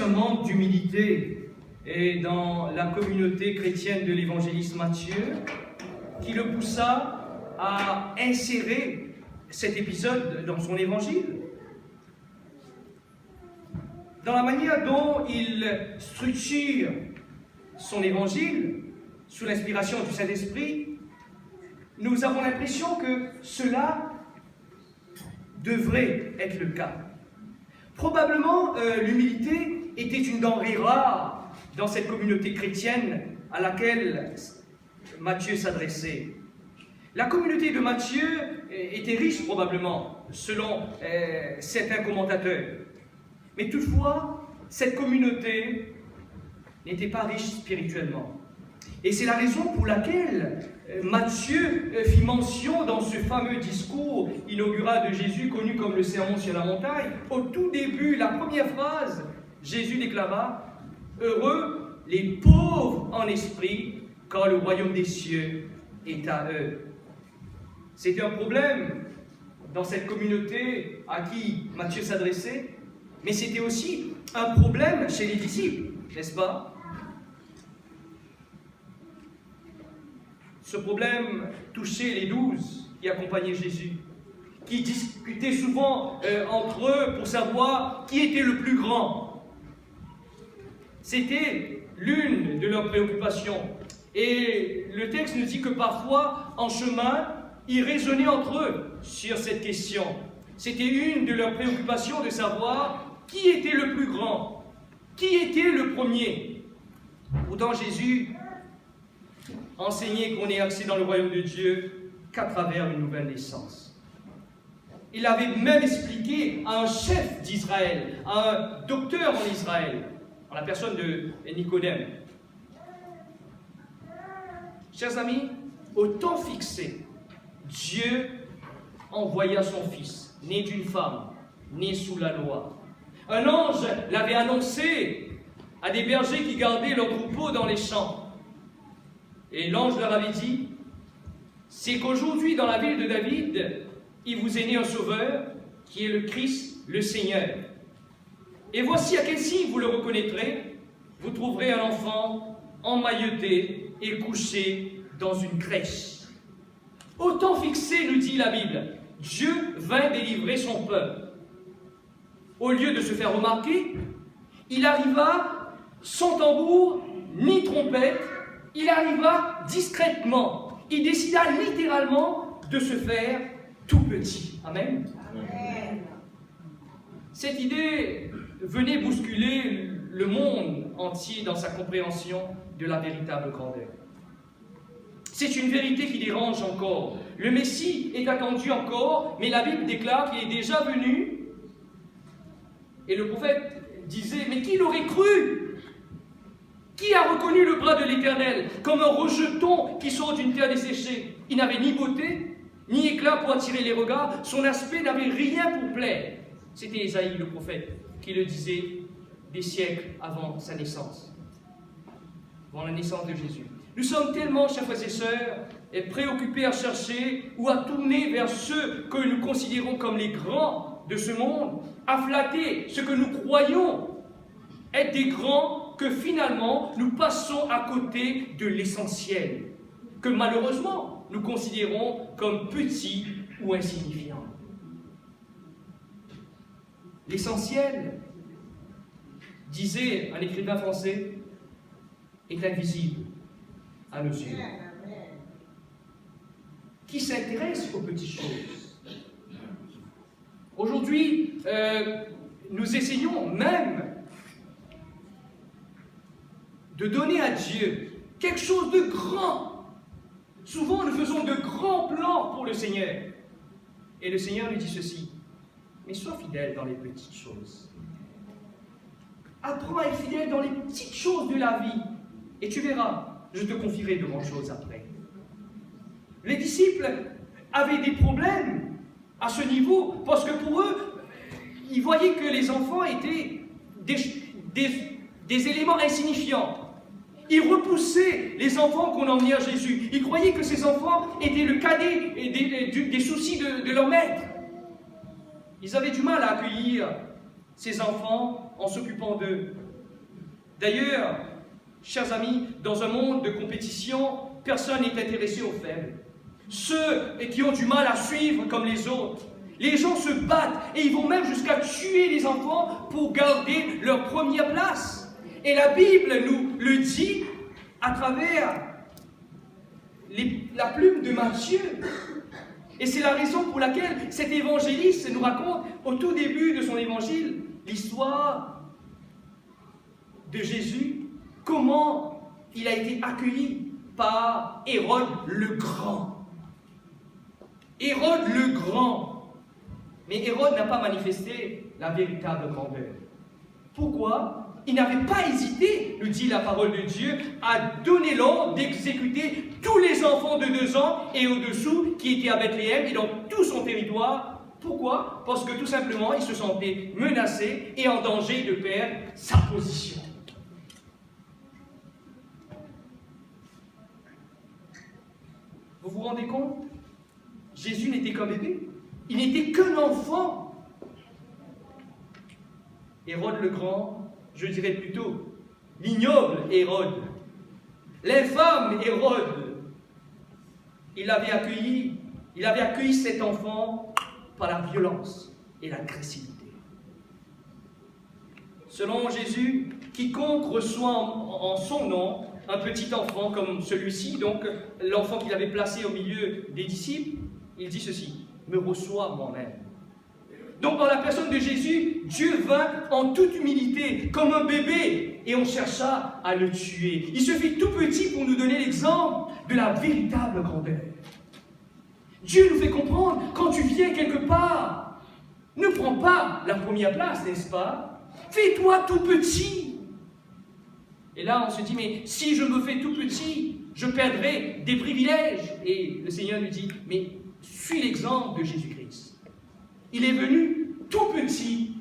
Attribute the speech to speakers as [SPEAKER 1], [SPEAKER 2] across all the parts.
[SPEAKER 1] manque d'humilité et dans la communauté chrétienne de l'évangéliste Matthieu qui le poussa à insérer cet épisode dans son évangile. Dans la manière dont il structure son évangile, sous l'inspiration du Saint-Esprit, nous avons l'impression que cela devrait être le cas. Probablement, l'humilité était une denrée rare dans cette communauté chrétienne à laquelle Matthieu s'adressait. La communauté de Matthieu était riche probablement, selon certains commentateurs. Mais toutefois, cette communauté n'était pas riche spirituellement. Et c'est la raison pour laquelle Matthieu fit mention dans ce fameux discours inaugural de Jésus, connu comme le Sermon sur la montagne. Au tout début, la première phrase, Jésus déclara « Heureux les pauvres en esprit, car le royaume des cieux est à eux. » C'était un problème dans cette communauté à qui Matthieu s'adressait, mais c'était aussi un problème chez les disciples, n'est-ce pas? Ce problème touchait les 12 qui accompagnaient Jésus, qui discutaient souvent entre eux pour savoir qui était le plus grand. C'était l'une de leurs préoccupations. Et le texte nous dit que parfois, en chemin, ils raisonnaient entre eux sur cette question. C'était une de leurs préoccupations de savoir qui était le plus grand, qui était le premier. Pourtant, Jésus enseignait qu'on est accès dans le royaume de Dieu qu'à travers une nouvelle naissance. Il avait même expliqué à un chef d'Israël, à un docteur en Israël, en la personne de Nicodème. Chers amis, au temps fixé, Dieu envoya son Fils, né d'une femme, né sous la loi. Un ange l'avait annoncé à des bergers qui gardaient leurs troupeaux dans les champs. Et l'ange leur avait dit, c'est qu'aujourd'hui, dans la ville de David, il vous est né un sauveur, qui est le Christ, le Seigneur. Et voici à quel signe vous le reconnaîtrez. Vous trouverez un enfant emmailloté et couché dans une crèche. Au temps fixé, nous dit la Bible, Dieu vint délivrer son peuple. Au lieu de se faire remarquer, il arriva sans tambour ni trompette, il arriva discrètement. Il décida littéralement de se faire tout petit. Amen. Amen. Cette idée venait bousculer le monde entier dans sa compréhension de la véritable grandeur. C'est une vérité qui dérange encore. Le Messie est attendu encore, mais la Bible déclare qu'il est déjà venu. Et le prophète disait, mais qui l'aurait cru? Qui a reconnu le bras de l'Éternel comme un rejeton qui sort d'une terre desséchée? Il n'avait ni beauté, ni éclat pour attirer les regards. Son aspect n'avait rien pour plaire. C'était Ésaïe, le prophète, qui le disait des siècles avant sa naissance, avant la naissance de Jésus. Nous sommes tellement, chers frères et sœurs, préoccupés à chercher ou à tourner vers ceux que nous considérons comme les grands de ce monde, à flatter ce que nous croyons être des grands, que finalement nous passons à côté de l'essentiel, que malheureusement nous considérons comme petit ou insignifiant. L'essentiel, disait un écrivain français, est invisible à nos yeux. Qui s'intéresse aux petites choses? Aujourd'hui, nous essayons même de donner à Dieu quelque chose de grand. Souvent, nous faisons de grands plans pour le Seigneur. Et le Seigneur nous dit ceci, mais sois fidèle dans les petites choses. Apprends à être fidèle dans les petites choses de la vie. Et tu verras, je te confierai de grandes choses après. Les disciples avaient des problèmes à ce niveau, parce que pour eux, ils voyaient que les enfants étaient des éléments insignifiants. Ils repoussaient les enfants qu'on emmenait à Jésus. Ils croyaient que ces enfants étaient le cadet des soucis de leur maître. Ils avaient du mal à accueillir ces enfants en s'occupant d'eux. D'ailleurs, chers amis, dans un monde de compétition, personne n'est intéressé aux faibles. Ceux qui ont du mal à suivre comme les autres. Les gens se battent et ils vont même jusqu'à tuer les enfants pour garder leur première place. Et la Bible nous le dit à travers la plume de Matthieu. Et c'est la raison pour laquelle cet évangéliste nous raconte au tout début de son évangile l'histoire de Jésus, comment il a été accueilli par Hérode le Grand. Hérode le Grand. Mais Hérode n'a pas manifesté la véritable grandeur. Pourquoi ? Il n'avait pas hésité, nous dit la parole de Dieu, à donner l'ordre d'exécuter tous les enfants de 2 ans et au-dessous qui étaient à Bethléem et dans tout son territoire. Pourquoi ? Parce que tout simplement, il se sentait menacé et en danger de perdre sa position. Vous vous rendez compte ? Jésus n'était qu'un bébé. Il n'était qu'un enfant. Hérode le Grand, je dirais plutôt l'ignoble Hérode, l'infâme Hérode, il avait accueilli cet enfant par la violence et l'agressivité. Selon Jésus, quiconque reçoit en son nom un petit enfant comme celui-ci, donc l'enfant qu'il avait placé au milieu des disciples, il dit ceci, me reçoit moi-même. Donc dans la personne de Jésus, Dieu vint en toute humilité, comme un bébé, et on chercha à le tuer. Il se fit tout petit pour nous donner l'exemple de la véritable grandeur. Dieu nous fait comprendre, quand tu viens quelque part, ne prends pas la première place, n'est-ce pas? Fais-toi tout petit. Et là, on se dit, mais si je me fais tout petit, je perdrai des privilèges. Et le Seigneur lui dit, mais suis l'exemple de Jésus-Christ. Il est venu tout petit,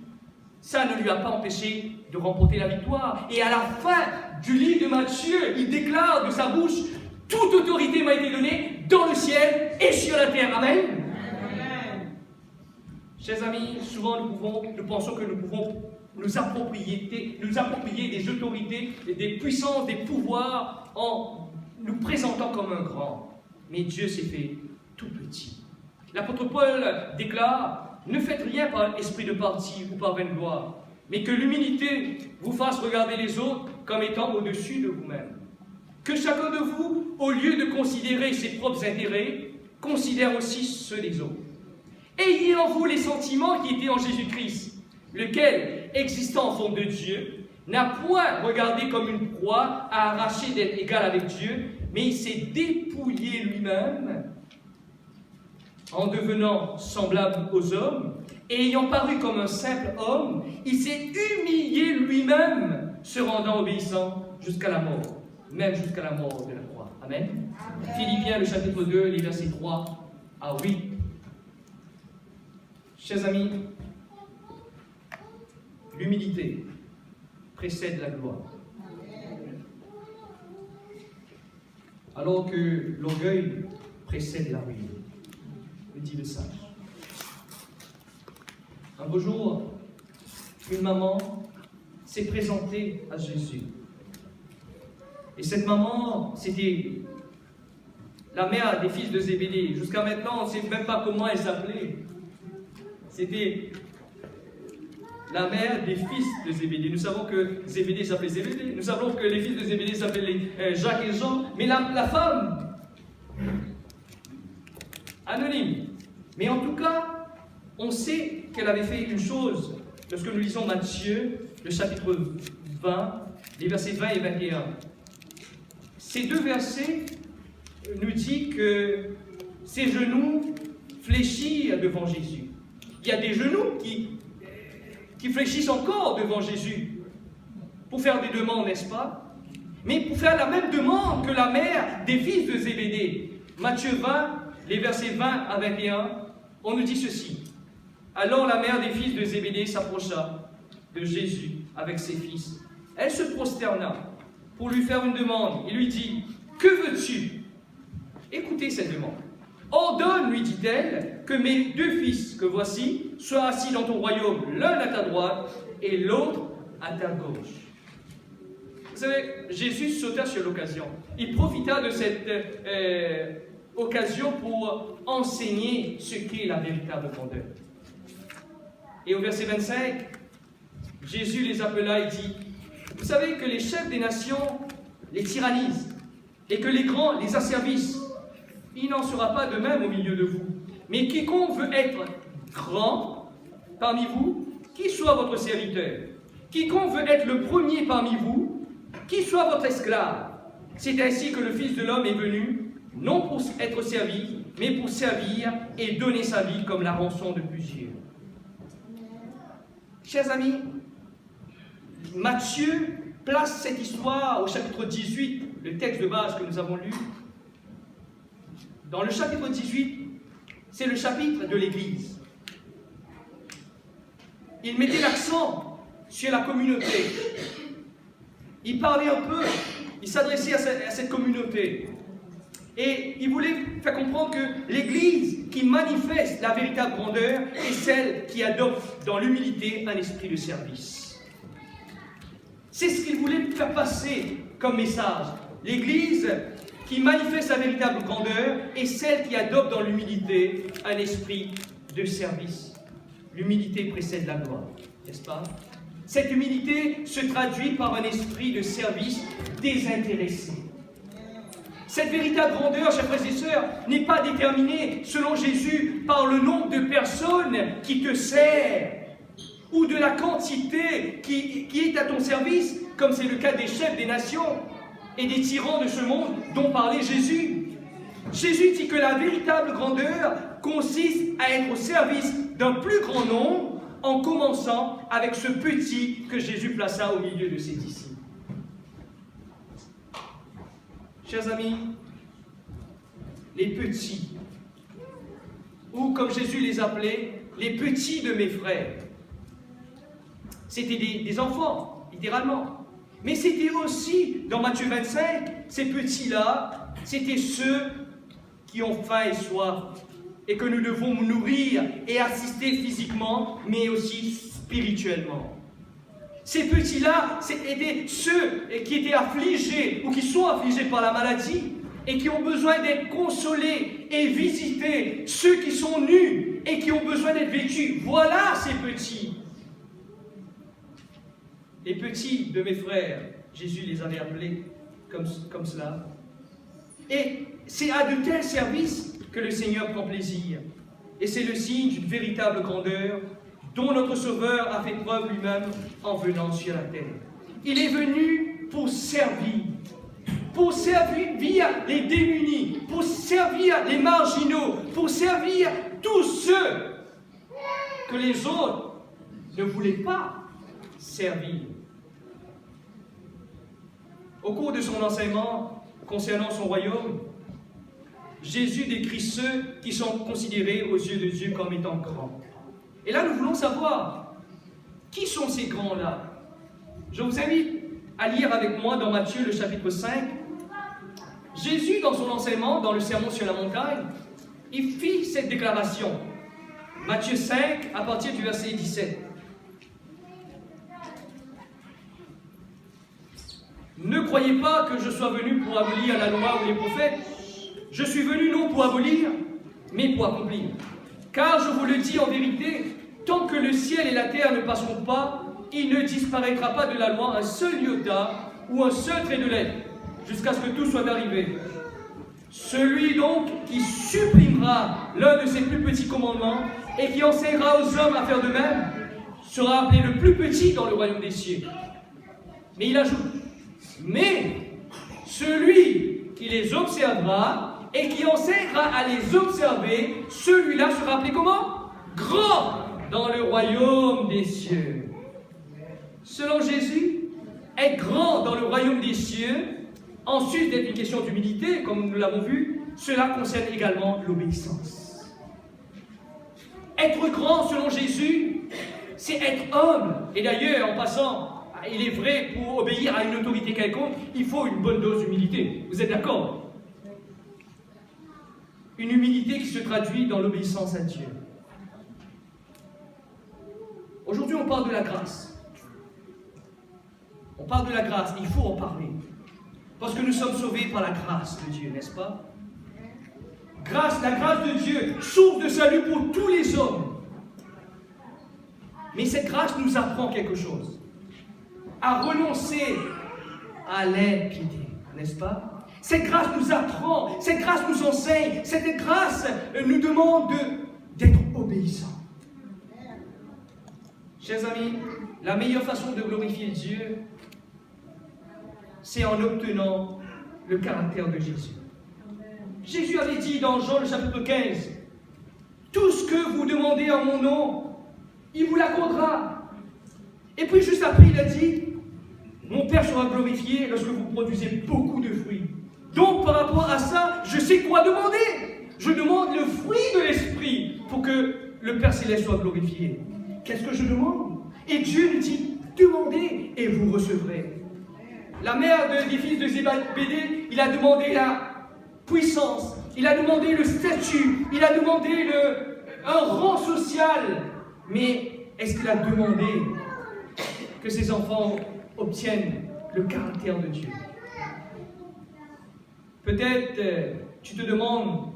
[SPEAKER 1] ça ne lui a pas empêché de remporter la victoire. Et à la fin du livre de Matthieu, il déclare de sa bouche, toute autorité m'a été donnée dans le ciel et sur la terre. Amen. Amen. Chers amis, souvent nous pensons que nous pouvons nous approprier des autorités, des puissances, des pouvoirs en nous présentant comme un grand. Mais Dieu s'est fait tout petit. L'apôtre Paul déclare, ne faites rien par esprit de parti ou par vaine gloire, mais que l'humilité vous fasse regarder les autres comme étant au-dessus de vous-même. Que chacun de vous, au lieu de considérer ses propres intérêts, considère aussi ceux des autres. Ayez en vous les sentiments qui étaient en Jésus-Christ, lequel, existant en forme de Dieu, n'a point regardé comme une proie à arracher d'être égal avec Dieu, mais il s'est dépouillé lui-même, en devenant semblable aux hommes, et ayant paru comme un simple homme, il s'est humilié lui-même, se rendant obéissant jusqu'à la mort, même jusqu'à la mort de la croix. Amen. Amen. Philippiens, le chapitre 2, les versets 3 à 8. Chers amis, l'humilité précède la gloire. Alors que l'orgueil précède la ruine. Dit le sage. Un beau jour, une maman s'est présentée à Jésus. Et cette maman, c'était la mère des fils de Zébédée. Jusqu'à maintenant, on ne sait même pas comment elle s'appelait. C'était la mère des fils de Zébédée. Nous savons que Zébédée s'appelait Zébédée. Nous savons que les fils de Zébédée s'appelaient Jacques et Jean. Mais la femme, anonyme. Mais en tout cas, on sait qu'elle avait fait une chose. Lorsque nous lisons Matthieu, le chapitre 20, les versets 20 et 21. Ces 2 versets nous disent que ses genoux fléchirent devant Jésus. Il y a des genoux qui fléchissent encore devant Jésus pour faire des demandes, n'est-ce pas? Mais pour faire la même demande que la mère des fils de Zébédée. Matthieu 20, les versets 20 à 21, on nous dit ceci. Alors la mère des fils de Zébédée s'approcha de Jésus avec ses fils. Elle se prosterna pour lui faire une demande. Il lui dit, « Que veux-tu » Écoutez cette demande. « Ordonne, lui dit-elle, que mes 2 fils que voici soient assis dans ton royaume, l'un à ta droite et l'autre à ta gauche. » Vous savez, Jésus sauta sur l'occasion. Il profita de cette occasion pour enseigner ce qu'est la véritable grandeur. Et au verset 25, Jésus les appela et dit, vous savez que les chefs des nations les tyrannisent et que les grands les asservissent. Il n'en sera pas de même au milieu de vous. Mais quiconque veut être grand parmi vous, qui soit votre serviteur. Quiconque veut être le premier parmi vous, qui soit votre esclave. C'est ainsi que le Fils de l'homme est venu, non pour être servi, mais pour servir et donner sa vie comme la rançon de plusieurs. Chers amis, Matthieu place cette histoire au chapitre 18, le texte de base que nous avons lu. Dans le chapitre 18, c'est le chapitre de l'Église. Il mettait l'accent sur la communauté. Il parlait un peu, il s'adressait à cette communauté. Et il voulait faire comprendre que l'Église qui manifeste la véritable grandeur est celle qui adopte dans l'humilité un esprit de service. C'est ce qu'il voulait faire passer comme message. L'Église qui manifeste la véritable grandeur est celle qui adopte dans l'humilité un esprit de service. L'humilité précède la gloire, n'est-ce pas? Cette humilité se traduit par un esprit de service désintéressé. Cette véritable grandeur, chers frères et sœurs, n'est pas déterminée, selon Jésus, par le nombre de personnes qui te servent ou de la quantité qui est à ton service, comme c'est le cas des chefs des nations et des tyrans de ce monde dont parlait Jésus. Jésus dit que la véritable grandeur consiste à être au service d'un plus grand nombre, en commençant avec ce petit que Jésus plaça au milieu de ses disciples. Chers amis, les petits, ou comme Jésus les appelait, les petits de mes frères, c'était des enfants, littéralement. Mais c'était aussi, dans Matthieu 25, ces petits-là, c'était ceux qui ont faim et soif, et que nous devons nourrir et assister physiquement, mais aussi spirituellement. Ces petits-là, étaient ceux qui étaient affligés, ou qui sont affligés par la maladie, et qui ont besoin d'être consolés et visités, ceux qui sont nus, et qui ont besoin d'être vêtus. Voilà ces petits. Les petits de mes frères, Jésus les avait appelés comme cela. Et c'est à de tels services que le Seigneur prend plaisir. Et c'est le signe d'une véritable grandeur dont notre Sauveur a fait preuve lui-même en venant sur la terre. Il est venu pour servir les démunis, pour servir les marginaux, pour servir tous ceux que les autres ne voulaient pas servir. Au cours de son enseignement concernant son royaume, Jésus décrit ceux qui sont considérés aux yeux de Dieu comme étant grands. Et là, nous voulons savoir, qui sont ces grands-là? Je vous invite à lire avec moi dans Matthieu, le chapitre 5. Jésus, dans son enseignement, dans le sermon sur la montagne, il fit cette déclaration. Matthieu 5, à partir du verset 17. Ne croyez pas que je sois venu pour abolir la loi ou les prophètes. Je suis venu non pour abolir, mais pour accomplir. Car je vous le dis en vérité, tant que le ciel et la terre ne passeront pas, il ne disparaîtra pas de la loi un seul iota ou un seul trait de lettre, jusqu'à ce que tout soit arrivé. Celui donc qui supprimera l'un de ces plus petits commandements et qui enseignera aux hommes à faire de même, sera appelé le plus petit dans le royaume des cieux. Mais il ajoute, mais celui qui les observera et qui enseignera à les observer, celui-là sera appelé comment? Grand dans le royaume des cieux. Selon Jésus, être grand dans le royaume des cieux, ensuite d'être une question d'humilité, comme nous l'avons vu, cela concerne également l'obéissance. Être grand selon Jésus, c'est être humble. Et d'ailleurs, en passant, il est vrai, pour obéir à une autorité quelconque, il faut une bonne dose d'humilité. Vous êtes d'accord? Une humilité qui se traduit dans l'obéissance à Dieu. Aujourd'hui, on parle de la grâce. On parle de la grâce, il faut en parler. Parce que nous sommes sauvés par la grâce de Dieu, n'est-ce pas? Grâce, la grâce de Dieu, source de salut pour tous les hommes. Mais cette grâce nous apprend quelque chose. À renoncer à l'impiété, n'est-ce pas? Cette grâce nous apprend, cette grâce nous enseigne, cette grâce nous demande d'être obéissants. Chers amis, la meilleure façon de glorifier Dieu, c'est en obtenant le caractère de Jésus. Jésus avait dit dans Jean le chapitre 15, « Tout ce que vous demandez en mon nom, il vous l'accordera. » Et puis juste après, il a dit, « Mon Père sera glorifié lorsque vous produisez beaucoup de fruits. » Donc par rapport à ça, je sais quoi demander. Je demande le fruit de l'Esprit pour que le Père Céleste soit glorifié. Qu'est-ce que je demande? Et Dieu nous dit, demandez et vous recevrez. La mère des fils de Zébédée, il a demandé la puissance, il a demandé le statut, il a demandé un rang social. Mais est-ce qu'il a demandé que ses enfants obtiennent le caractère de Dieu? Peut-être tu te demandes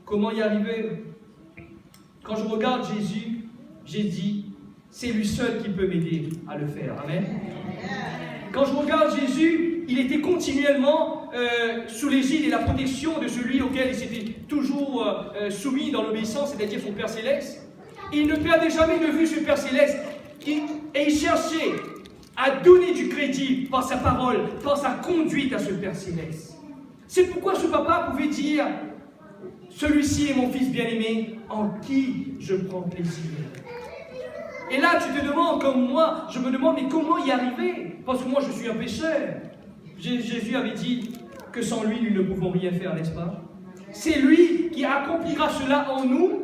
[SPEAKER 1] comment y arriver. Quand je regarde Jésus, j'ai dit, c'est lui seul qui peut m'aider à le faire. Amen. Quand je regarde Jésus, il était continuellement sous l'égide et la protection de celui auquel il s'était toujours soumis dans l'obéissance, c'est-à-dire son Père Céleste. Il ne perdait jamais de vue ce Père Céleste et il cherchait à donner du crédit par sa parole, par sa conduite à ce Père Céleste. C'est pourquoi ce papa pouvait dire « Celui-ci est mon fils bien-aimé, en qui je prends plaisir. » Et là, tu te demandes, comme moi, je me demande, mais comment y arriver? Parce que moi, je suis un pécheur. Jésus avait dit que sans lui, nous ne pouvons rien faire, n'est-ce pas? C'est lui qui accomplira cela en nous.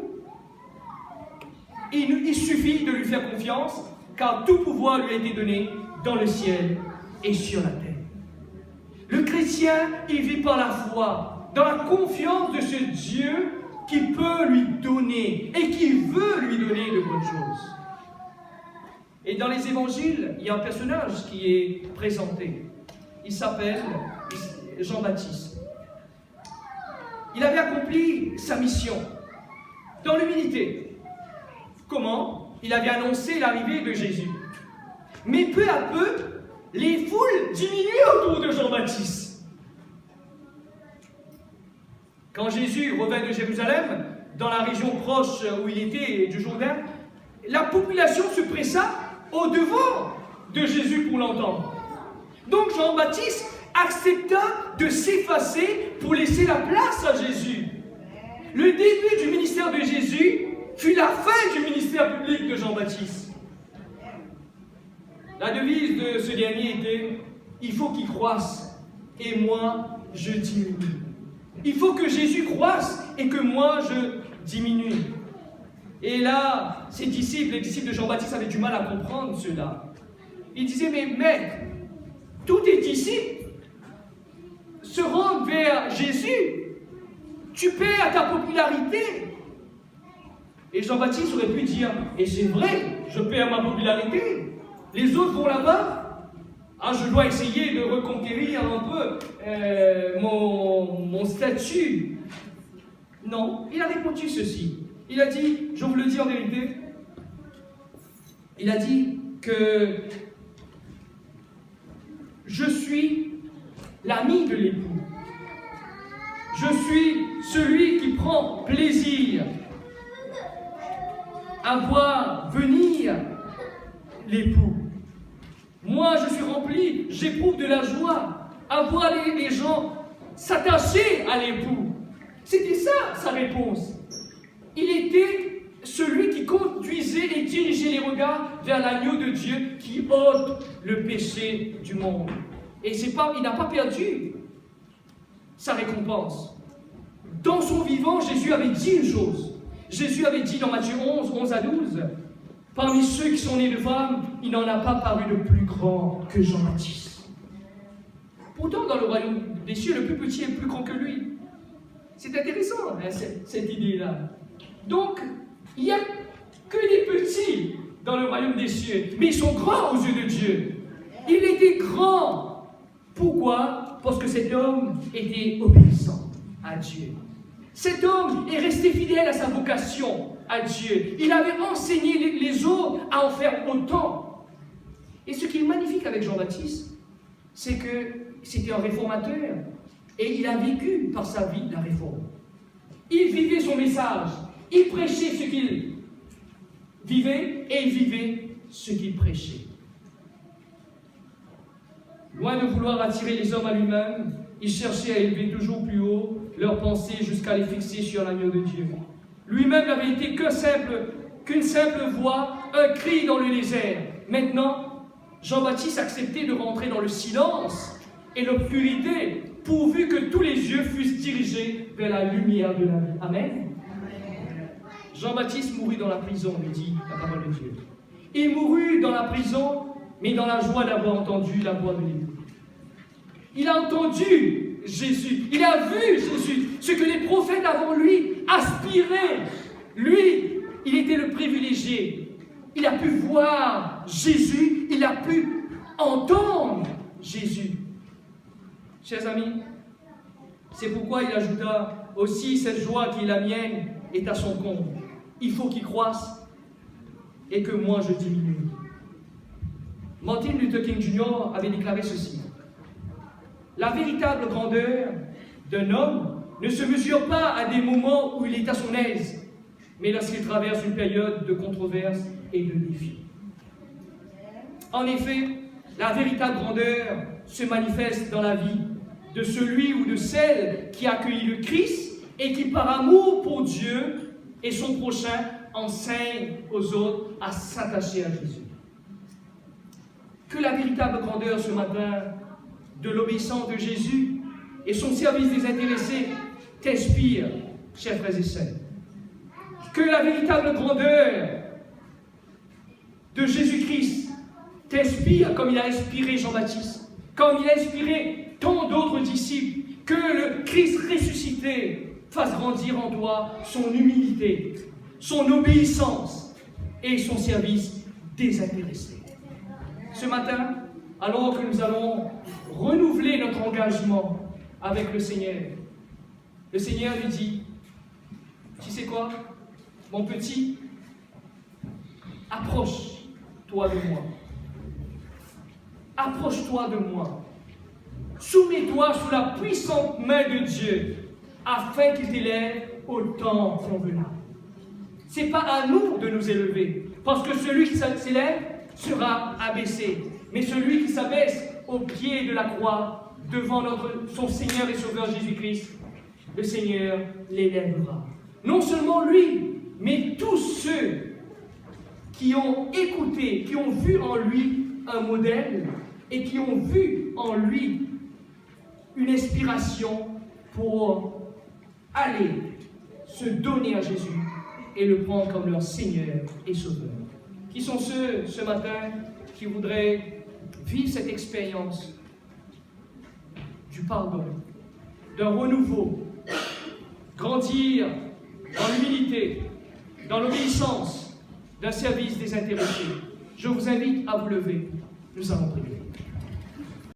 [SPEAKER 1] Il suffit de lui faire confiance, car tout pouvoir lui a été donné dans le ciel et sur la terre. Le chrétien, il vit par la foi, dans la confiance de ce Dieu qui peut lui donner et qui veut lui donner de bonnes choses. Et dans les évangiles, il y a un personnage qui est présenté. Il s'appelle Jean-Baptiste. Il avait accompli sa mission dans l'humilité. Comment? Il avait annoncé l'arrivée de Jésus. Mais peu à peu, les foules diminuaient autour de Jean-Baptiste. Quand Jésus revint de Jérusalem, dans la région proche où il était du Jourdain, la population se pressa au-devant de Jésus pour l'entendre. Donc Jean-Baptiste accepta de s'effacer pour laisser la place à Jésus. Le début du ministère de Jésus fut la fin du ministère public de Jean-Baptiste. La devise de ce dernier était « Il faut qu'il croisse et moi je diminue ». Il faut que Jésus croisse et que moi je diminue. Et là, ses disciples, les disciples de Jean-Baptiste avaient du mal à comprendre cela. Ils disaient, mais maître, tous tes disciples se rendent vers Jésus. Tu perds ta popularité. Et Jean-Baptiste aurait pu dire, et c'est vrai, je perds ma popularité. Les autres vont là-bas. Ah, je dois essayer de reconquérir un peu mon statut. Non, il a répondu ceci. Il a dit, je vous le dis en vérité, il a dit que je suis l'ami de l'époux. Je suis celui qui prend plaisir à voir venir l'époux. Moi, je suis rempli, j'éprouve de la joie à voir les gens s'attacher à l'époux. C'était ça, sa réponse. Il était celui qui conduisait et dirigeait les regards vers l'agneau de Dieu qui ôte le péché du monde. Et il n'a pas perdu sa récompense. Dans son vivant, Jésus avait dit une chose. Jésus avait dit dans Matthieu 11 à 12, « Parmi ceux qui sont nés de femmes, il n'en a pas paru de plus grand que Jean-Baptiste. » Pourtant, dans le royaume des cieux, le plus petit est plus grand que lui. C'est intéressant, hein, cette idée-là. Donc, il n'y a que les petits dans le royaume des cieux, mais ils sont grands aux yeux de Dieu. Il était grand. Pourquoi? Parce que cet homme était obéissant à Dieu. Cet homme est resté fidèle à sa vocation à Dieu. Il avait enseigné les autres à en faire autant. Et ce qui est magnifique avec Jean-Baptiste, c'est que c'était un réformateur et il a vécu par sa vie la réforme. Il vivait son message, il prêchait ce qu'il vivait et il vivait ce qu'il prêchait. Loin de vouloir attirer les hommes à lui-même, il cherchait à élever toujours plus haut leurs pensées jusqu'à les fixer sur l'agneau de Dieu. Lui-même n'avait été qu'une simple voix, un cri dans le désert. Maintenant, Jean-Baptiste acceptait de rentrer dans le silence et l'obscurité, pourvu que tous les yeux fussent dirigés vers la lumière de la vie. Amen. Jean-Baptiste mourut dans la prison, lui dit la parole de Dieu. Il mourut dans la prison, mais dans la joie d'avoir entendu la voix de l'élu. Il a entendu Jésus, il a vu Jésus, ce que les prophètes avant lui aspiraient. Lui, il était le privilégié. Il a pu voir Jésus, il a pu entendre Jésus. Chers amis, c'est pourquoi il ajouta aussi cette joie qui est la mienne est à son comble. Il faut qu'il croisse et que moi je diminue. Martin Luther King Jr. avait déclaré ceci. La véritable grandeur d'un homme ne se mesure pas à des moments où il est à son aise, mais lorsqu'il traverse une période de controverse et de défi. En effet, la véritable grandeur se manifeste dans la vie de celui ou de celle qui a accueilli le Christ et qui, par amour pour Dieu et son prochain, enseigne aux autres à s'attacher à Jésus. Que la véritable grandeur ce matin de l'obéissance de Jésus et son service désintéressé t'inspire, chers frères et sœurs. Que la véritable grandeur de Jésus-Christ t'inspire comme il a inspiré Jean-Baptiste, comme il a inspiré tant d'autres disciples. Que le Christ ressuscité fasse grandir en toi son humilité, son obéissance et son service désintéressé. Ce matin, alors que nous allons renouveler notre engagement avec le Seigneur lui dit, tu sais quoi, mon petit, approche-toi de moi. Approche-toi de moi. Soumets-toi sous la puissante main de Dieu, afin qu'il t'élève au temps convenable. Ce n'est pas à nous de nous élever, parce que celui qui s'élève sera abaissé. Mais celui qui s'abaisse au pied de la croix, devant son Seigneur et Sauveur Jésus-Christ, le Seigneur l'élèvera. Non seulement lui, mais tous ceux qui ont écouté, qui ont vu en lui un modèle et qui ont vu en lui une inspiration pour aller se donner à Jésus et le prendre comme leur Seigneur et Sauveur. Qui sont ceux, ce matin, qui voudraient vivre cette expérience du pardon, d'un renouveau, grandir dans l'humilité, dans l'obéissance, d'un service désintéressé? Je vous invite à vous lever. Nous allons prier.